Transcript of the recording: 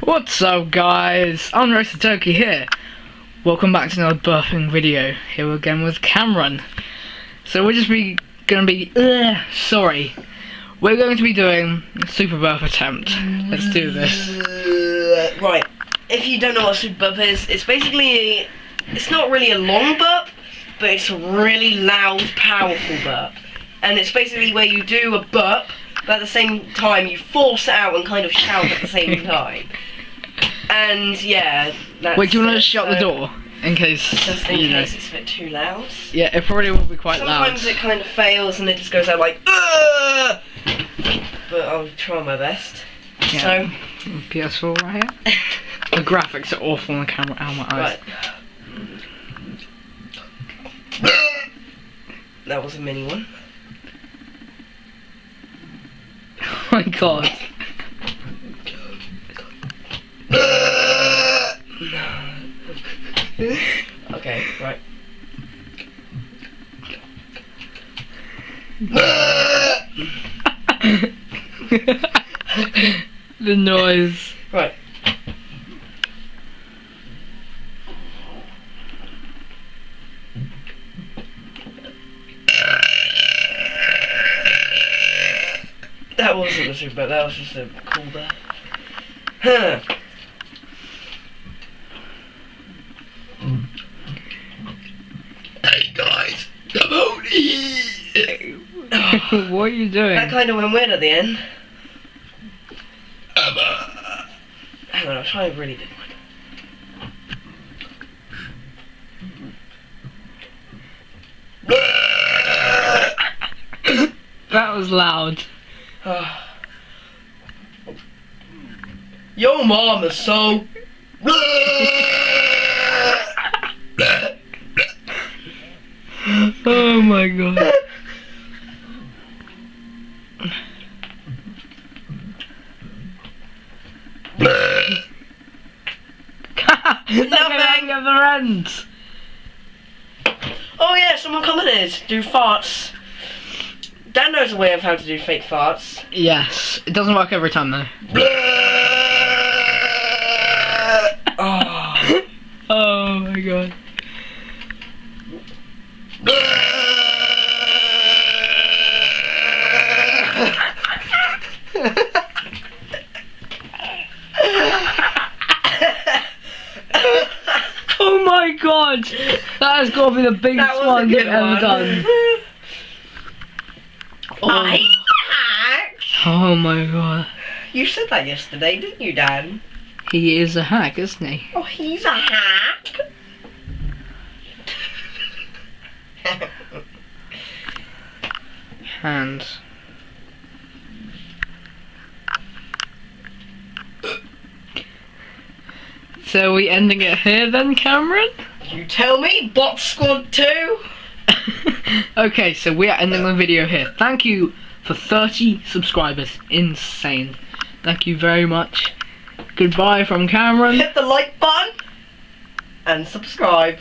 What's up guys, Unroasted Turkey here. Welcome back to another burping video. Here again with Cameron. So we're going to be doing a super burp attempt. Let's do this. Right, if you don't know what a super burp is, it's basically, it's not really a long burp, but it's a really loud, powerful burp. And it's basically where you do a burp, but at the same time you force it out and kind of shout at the same time. And yeah, that's Wait, do you want to shut the door? In case, just in case it's a bit too loud. Yeah, it probably will be quite loud. Sometimes it kind of fails and it just goes out like, "Ugh!" But I'll try my best. Yeah. So, PS4 right here. The graphics are awful on the camera. Ow, my eyes. Right. That was a mini one. Oh my god. Okay, right. The noise. Right. That wasn't a super burp, that was just a cool burp. Huh. Hey guys, come on here. What are you doing? That kind of went weird at the end. Hang on, I'll try a really big one. That was loud. Yo mama, so Oh my god. Nothing. At the end. Oh yeah, someone commented, do farts. Dan knows a way of how to do fake farts. Yes, it doesn't work every time though. Oh. Oh my god. Oh my god! That has got to be the biggest one you've ever done. I'm hack. Oh my god. You said that yesterday, didn't you, Dan? He is a hack, isn't he? Oh, he's a hack. Hands. So are we ending it here then, Cameron? You tell me, Bot Squad 2. Okay, so we are ending the video here. Thank you for 30 subscribers. Insane. Thank you very much. Goodbye from Cameron. Hit the like button and subscribe.